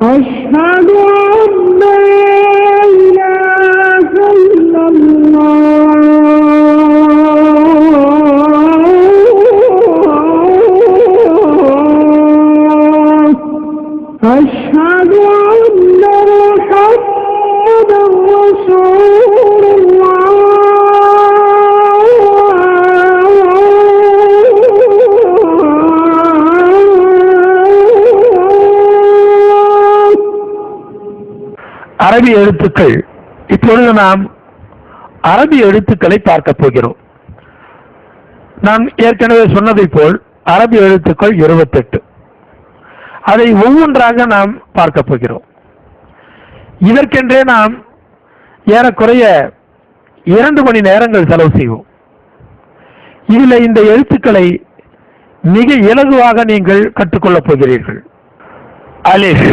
أشهد أن لا إله إلا الله أشهد أن محمدا رسول الله அரபி எழுத்துக்கள். இப்பொழுது நாம் அரபி எழுத்துக்களை பார்க்க போகிறோம். நான் ஏற்கனவே சொன்னதை போல் அரபி எழுத்துக்கள் 28. அதை ஒவ்வொன்றாக நாம் பார்க்க போகிறோம். இதற்கென்றே நாம் ஏறக்குறைய 2 மணி நேரங்கள் செலவு செய்வோம். இதில் இந்த எழுத்துக்களை மிக இலகுவாக நீங்கள் கற்றுக்கொள்ளப் போகிறீர்கள். அலிஃப்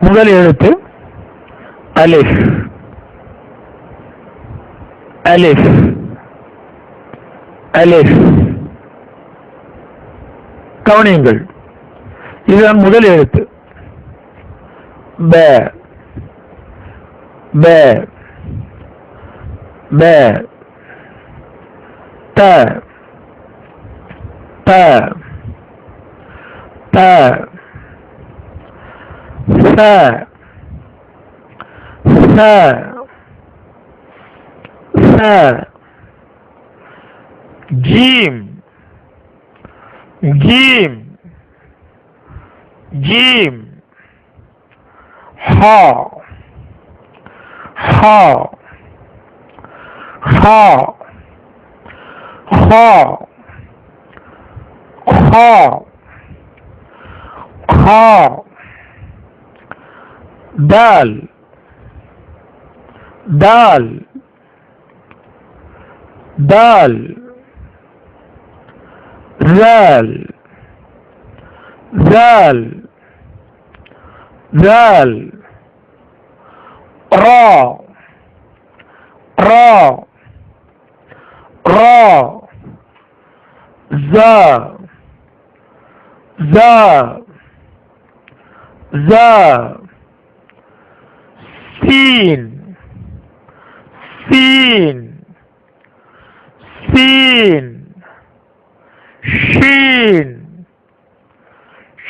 முதல் எழுத்து அலிஃப். அலிஃப் அலிஃப் கவனியுங்கள், இதுதான் முதல் எழுத்து. ப ப ப த த த ث ث ث جيم جيم جيم ح ح ح خ خ خ دال دال دال ذال ذال ذال را را را ذا ذا ذا سين سين سين شين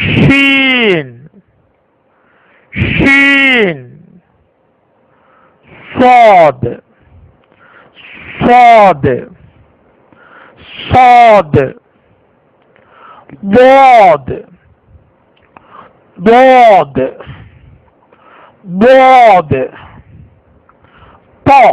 شين شين صاد صاد صاد ضاد ضاد ضاد طا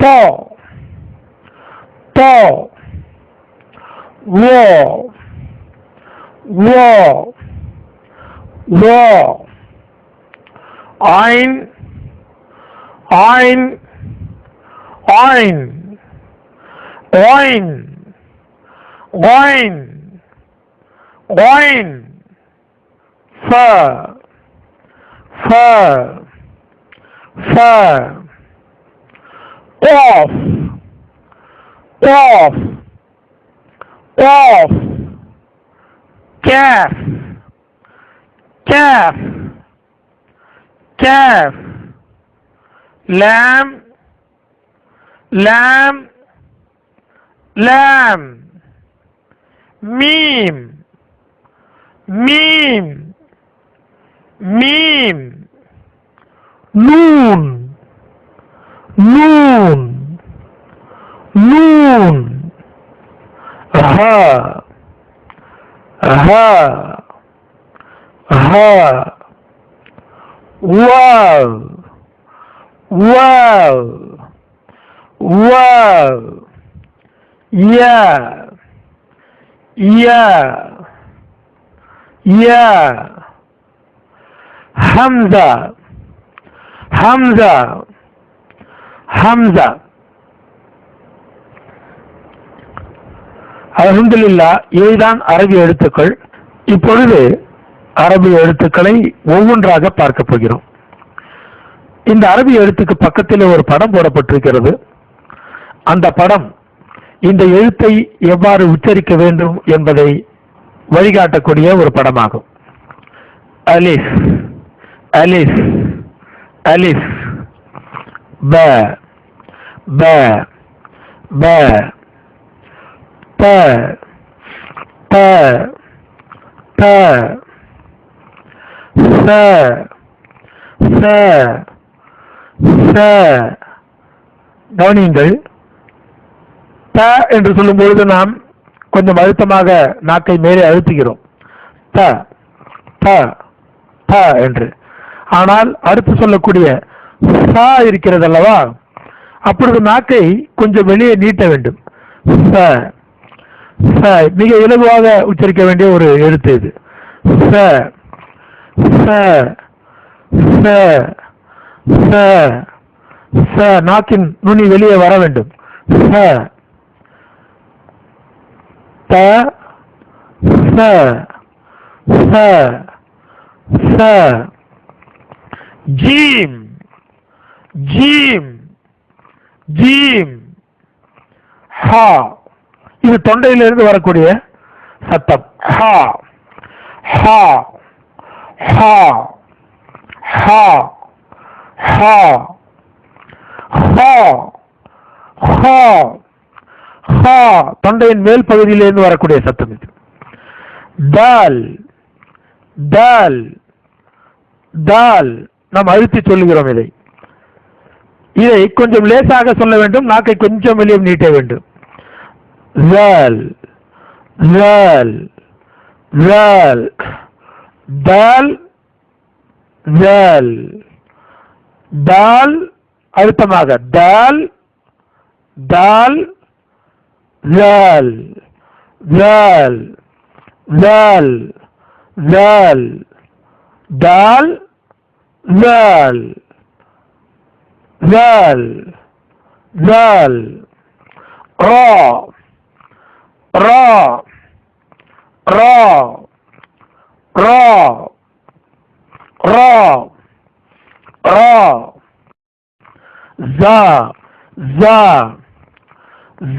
طا طا واو واو واو عين عين عين عين عين عين فا فا فا قاف قاف قاف كاف كاف كاف لام لام لام ميم ميم ميم نون نون نون ها ها ها واو واو واو يا يا يا حمزة حمزة حمزة அல்ஹம்துலில்லாஹ். இதுதான் அரபி எழுத்துக்கள். இப்பொழுது அரபி எழுத்துக்களை ஒவ்வொன்றாக பார்க்க போகிறோம். இந்த அரபி எழுத்துக்கு பக்கத்தில் ஒரு படம் போடப்பட்டிருக்கிறது. அந்த படம் இந்த எழுத்தை எவ்வாறு உச்சரிக்க வேண்டும் என்பதை வழிகாட்டக்கூடிய ஒரு படமாகும். அலிஃப் அலிஃப் அலிஃப், ப ப ப, த த த, ச ச ச. கவனியுங்கள், த என்று சொல்லும் பொழுது நாம் கொஞ்சம் அழுத்தமாக நாக்கை மேலே அழுத்துகிறோம், த த த என்று. ஆனால் அடுத்து சொல்லக்கூடிய ச இருக்கிறது அல்லவா, அப்பொழுது நாக்கை கொஞ்சம் வெளியே நீட்ட வேண்டும். ச ச, மிக இலகுவாக உச்சரிக்க வேண்டிய ஒரு எழுத்து இது. ச ச ச ச ச, நாக்கின் நுனி வெளியே வர வேண்டும். ச த ச ச ச. ஜீம் ஜீம் ஜீம், ஹா, இது தொண்டையிலிருந்து வரக்கூடிய சத்தம். ஹா ஹா ஹா ஹா ஹா ஹா ஹா ஹா, தொண்டையின் மேல் பகுதியிலிருந்து வரக்கூடிய சத்தம் இது. தால் தால் தால், நாம் அழுத்தி சொல்லுகிறோம். இதை கொஞ்சம் லேசாக சொல்ல வேண்டும், நாக்கை கொஞ்சம் வெளியே நீட்ட வேண்டும். ஜால் ஜால் ஜால், தால் ஜால் தால், அழுத்தமாக தால் தால் ஜால் ஜால் ஜால் ஜால் தால் ஜால் ஜால் ஜால். ரா ரா ரா ரா ரா ரா. ஜா ஜா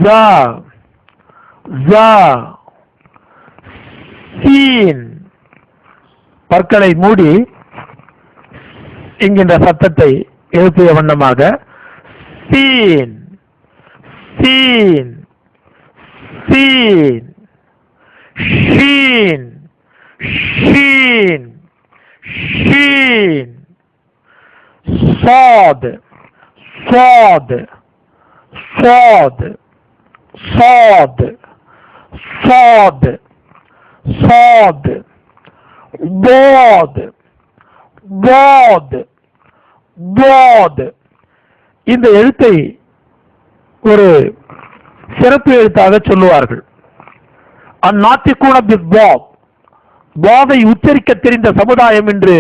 ஜா ஜா. சீன், பற்களை மூடி என்கின்ற சத்தத்தை எழுப்பிய வண்ணமாக சீன் சீன் சீன். ஷீன் ஷீன் ஷீன். صاد صاد صاد صاد صاد صاد. ضاد ضاد ضاد. இந்த எழுத்தை ஒரு சிறப்பு எழுத்தாக சொல்லுவார்கள். அந்நாத்திக்கூட பித்வாப், வாதை உச்சரிக்க தெரிந்த சமுதாயம் என்று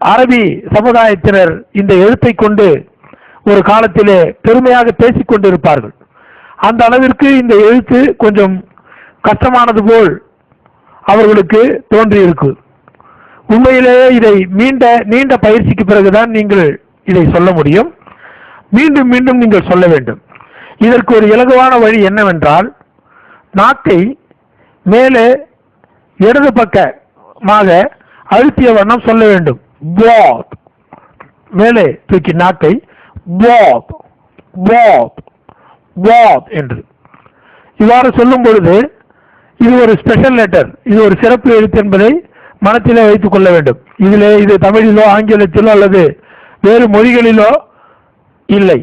அரபி சமுதாயத்தினர் இந்த எழுத்தை கொண்டு ஒரு காலத்திலே பெருமையாக பேசிக் கொண்டிருப்பார்கள். அந்த அளவிற்கு இந்த எழுத்து கொஞ்சம் கஷ்டமானது போல் அவர்களுக்கு தோன்றியிருக்கு. உண்மையிலேயே இதை நீண்ட பயிற்சிக்கு பிறகுதான் நீங்கள் இதை சொல்ல முடியும். மீண்டும் மீண்டும் நீங்கள் சொல்ல வேண்டும். இதற்கு ஒரு இலகுவான வழி என்னவென்றால், நாக்கை மேலே இடது பக்கமாக அழுத்திய வண்ணம் சொல்ல வேண்டும். பாத், மேலே தூக்கி நாக்கை பாத் பாத் பாத் என்று. இவ்வாறு சொல்லும் பொழுது இது ஒரு ஸ்பெஷல் லெட்டர், இது ஒரு சிறப்பு எழுத்து என்பதை மனத்திலே வைத்துக் கொள்ள வேண்டும். இது தமிழிலோ ஆங்கிலத்திலோ அல்லது வேறு மொழிகளிலோ இல்லை.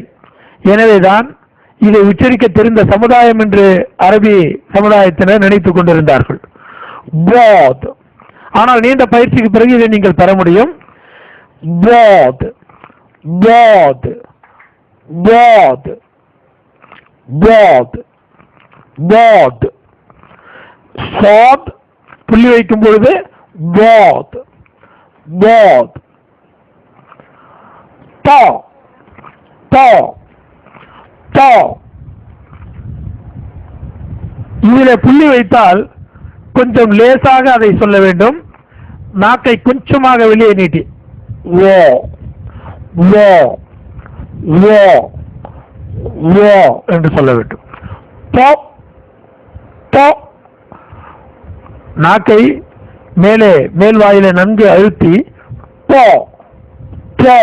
எனவேதான் இதை உச்சரிக்க தெரிந்த சமுதாயம் என்று அரபி சமுதாயத்தினர் நினைத்துக் கொண்டிருந்தார்கள். பாத். ஆனால் நீண்ட பயிற்சிக்கு பிறகு இதை நீங்கள் பெற முடியும். பாத் பாத் பாத் பாத் பாத். சாத் புள்ளி வைக்கும் பொழுது பாத் பாத். தா தா தா. இதிலே புள்ளி வைத்தால் கொஞ்சம் லேசாக அதை சொல்ல வேண்டும். நாக்கை கொஞ்சமாக வெளியே நீட்டி ஓ ஓ ஓ ஓ என்று சொல்ல வேண்டும். தோ தோ நாக்கை மேலே மேல் வாயில நன்கு அழுத்தி போ போ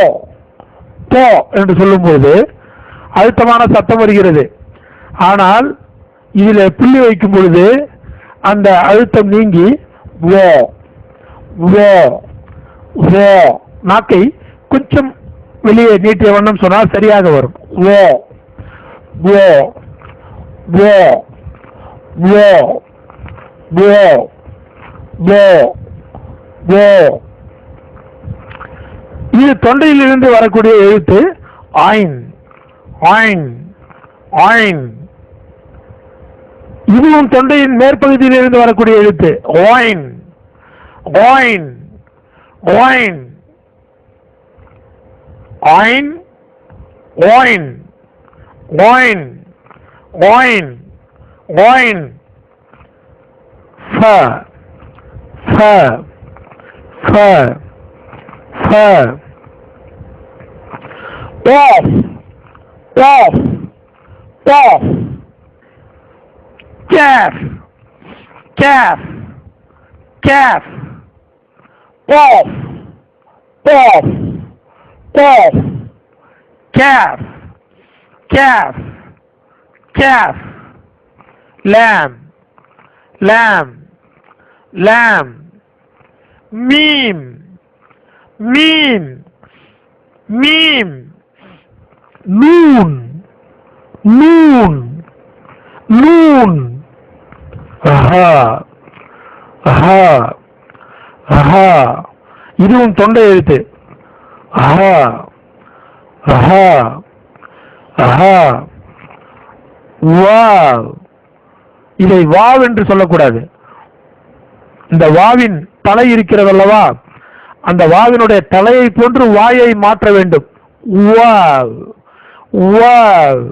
போ என்று சொல்லும்போது அழுத்தமான சத்தம் வருகிறது. ஆனால் இதில் புள்ளி வைக்கும் பொழுது அந்த அழுத்தம் நீங்கி ஓ ஓ ஓ நாக்கை கொஞ்சம் வெளியே நீட்டிய வண்ணம் சொன்னால் சரியாக வரும். ஓ ஓ ஓ ஓ ஓ ஓ ஓ. இது தொண்டையிலிருந்து வரக்கூடிய எழுத்து ஆயின் ஆயின் ஆயின். இதுவும் தொண்டையின் மேற்பகுதியில் இருந்து வரக்கூடிய எழுத்து ஓயின் ஓயின் ஓயின் ஆயின் ஓயின் ஓயின் ஓயின் ஓயின். ஃப ஃப ஃப ஃப. Off off off. calf calf calf. off off off. calf calf calf. lamb lamb lamb. meme meme meme. noon noon noon. aha aha aha. இதுவும் தொண்டை எழுத்து. aha aha aha. வாவ். இதை வாவ் என்று சொல்லக்கூடாது. இந்த வாவின் தலை இருக்கிறது அல்லவா, அந்த வாவினுடைய தலையை போன்று வாயை மாற்ற வேண்டும். வாவ் வாவ்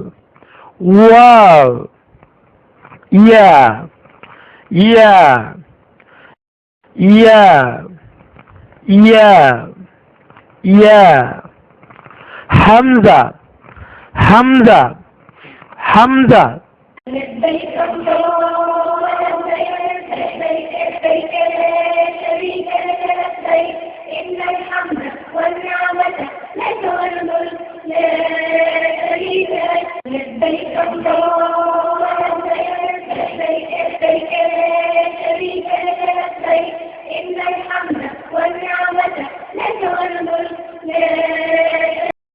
வாவ். யா யா யா யா யா. ஹம்சா ஹம்சா ஹம்சா. لبيك اللهم